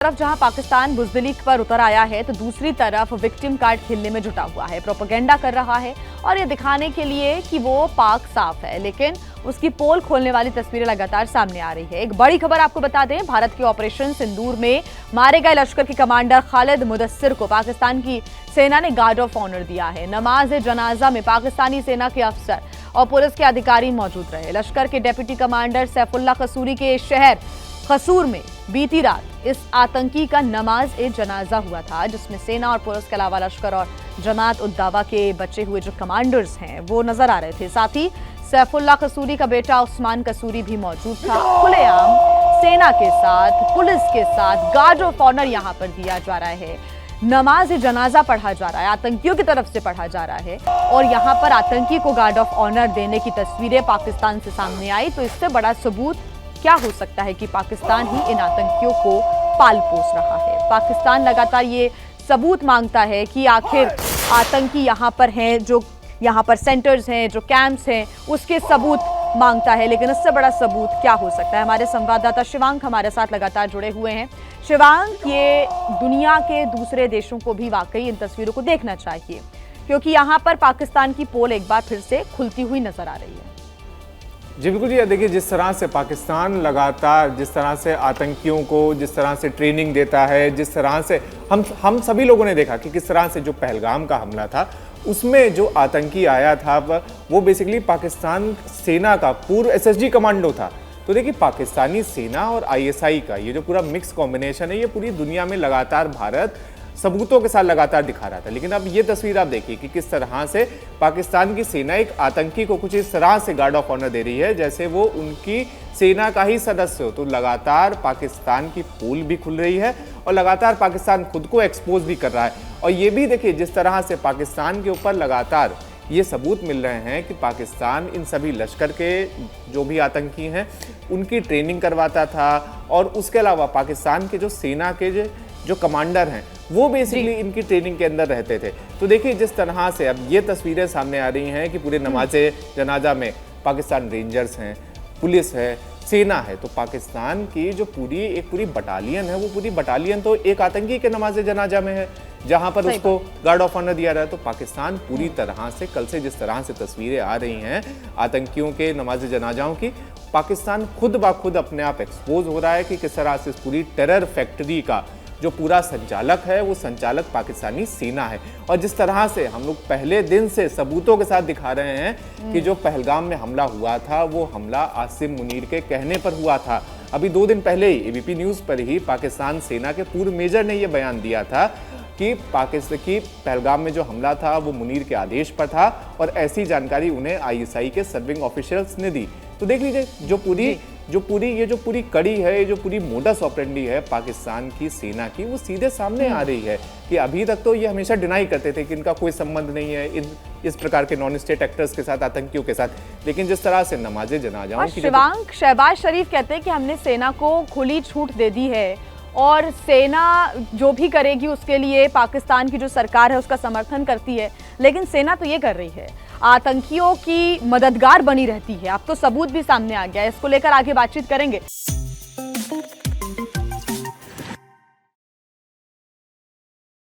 तरफ जहां पाकिस्तान बुज़दिली पर उतर आया है तो दूसरी तरफ विक्टिम कार्ड खेलने में जुटा हुआ है, प्रोपेगेंडा कर रहा है और ये दिखाने के लिए कि वो पाक साफ है, लेकिन उसकी पोल खोलने वाली तस्वीरें लगातार सामने आ रही है। एक बड़ी खबर आपको बता दें, भारत के ऑपरेशन सिंदूर में मारे गए लश्कर के कमांडर खालिद मुदस्सिर को पाकिस्तान की सेना ने गार्ड ऑफ ऑनर दिया है। नमाज जनाजा में पाकिस्तानी सेना के अफसर और पुलिस के अधिकारी मौजूद रहे। लश्कर के डेप्यूटी कमांडर सैफुल्लाह कसूरी के शहर कसूर में बीती रात इस आतंकी का नमाज ए जनाजा हुआ था, जिसमें सेना और पुलिस के अलावा लश्कर और जमात उद दावा के बचे हुए जो कमांडर्स हैं वो नजर आ रहे थे। साथ ही सैफुल्लाह कसूरी का बेटा उस्मान कसूरी भी मौजूद था। खुलेआम सेना के साथ, पुलिस के साथ गार्ड ऑफ ऑनर यहां पर दिया जा रहा है। नमाज जनाजा पढ़ा जा रहा है, आतंकियों की तरफ से पढ़ा जा रहा है और यहां पर आतंकी को गार्ड ऑफ ऑनर देने की तस्वीरें पाकिस्तान से सामने आई तो इससे बड़ा सबूत क्या हो सकता है कि पाकिस्तान ही इन आतंकियों को पाल पोस रहा है। पाकिस्तान लगातार ये सबूत मांगता है कि आखिर आतंकी यहाँ पर हैं, जो यहाँ पर सेंटर्स हैं, जो कैंप्स हैं, उसके सबूत मांगता है, लेकिन इससे बड़ा सबूत क्या हो सकता है। हमारे संवाददाता शिवांक हमारे साथ लगातार जुड़े हुए हैं। शिवांक, ये दुनिया के दूसरे देशों को भी वाकई इन तस्वीरों को देखना चाहिए, क्योंकि यहाँ पर पाकिस्तान की पोल एक बार फिर से खुलती हुई नजर आ रही है। जी बिल्कुल जी, देखिए जिस तरह से पाकिस्तान लगातार जिस तरह से आतंकियों को जिस तरह से ट्रेनिंग देता है, जिस तरह से हम सभी लोगों ने देखा कि किस तरह से जो पहलगाम का हमला था उसमें जो आतंकी आया था वो बेसिकली पाकिस्तान सेना का पूर्व एसएसजी कमांडो था। तो देखिए पाकिस्तानी सेना और आईएसआई का ये जो पूरा मिक्स कॉम्बिनेशन है, ये पूरी दुनिया में लगातार भारत सबूतों के साथ लगातार दिखा रहा था। लेकिन अब ये तस्वीर आप देखिए कि किस तरह से पाकिस्तान की सेना एक आतंकी को कुछ इस तरह से गार्ड ऑफ ऑनर दे रही है जैसे वो उनकी सेना का ही सदस्य हो। तो लगातार पाकिस्तान की पोल भी खुल रही है और लगातार पाकिस्तान खुद को एक्सपोज भी कर रहा है। और ये भी देखिए जिस तरह से पाकिस्तान के ऊपर लगातार ये सबूत मिल रहे हैं कि पाकिस्तान इन सभी लश्कर के जो भी आतंकी हैं उनकी ट्रेनिंग करवाता था और उसके अलावा पाकिस्तान के जो सेना के जो कमांडर हैं वो बेसिकली इनकी ट्रेनिंग के अंदर रहते थे। तो देखिए जिस तरह से अब ये तस्वीरें सामने आ रही हैं कि पूरे नमाज़े जनाजा में पाकिस्तान रेंजर्स हैं, पुलिस है, सेना है। तो पाकिस्तान की जो पूरी बटालियन है, वो पूरी बटालियन तो एक आतंकी के नमाज़े जनाजा में है जहां पर उसको गार्ड ऑफ ऑनर दिया रहा है। तो पाकिस्तान पूरी तरह से कल से जिस तरह से तस्वीरें आ रही हैं आतंकियों के नमाज़े जनाजाओं की, पाकिस्तान खुद ब खुद अपने आप एक्सपोज हो रहा है कि किस तरह से इस पूरी टेरर फैक्ट्री का जो पूरा संचालक है वो संचालक पाकिस्तानी सेना है। और जिस तरह से हम लोग पहले दिन से सबूतों के साथ दिखा रहे हैं कि जो पहलगाम में हमला हुआ था वो हमला आसिम मुनीर के कहने पर हुआ था। अभी 2 दिन पहले ही एबीपी न्यूज़ पर ही पाकिस्तान सेना के पूर्व मेजर ने ये बयान दिया था कि पाकिस्तान की पहलगाम में जो हमला था वो मुनीर के आदेश पर था और ऐसी जानकारी उन्हें आईएसआई के सर्विंग ऑफिशियल्स ने दी। तो देख लीजिए जो पूरी कड़ी है, ये जो पूरी मोडस ऑपरेंडी है पाकिस्तान की सेना की, वो सीधे सामने आ रही है कि अभी तक तो ये हमेशा डिनाई करते थे कि इनका कोई संबंध नहीं है इस प्रकार के नॉन स्टेट एक्टर्स के साथ, आतंकियों के साथ। लेकिन जिस तरह से नमाज़े जनाजाओं की शिवांक, शहबाज शरीफ कहते हैं कि हमने सेना को खुली छूट दे दी है और सेना जो भी करेगी उसके लिए पाकिस्तान की जो सरकार है उसका समर्थन करती है, लेकिन सेना तो ये कर रही है, आतंकियों की मददगार बनी रहती है। अब तो सबूत भी सामने आ गया है, इसको लेकर आगे बातचीत करेंगे।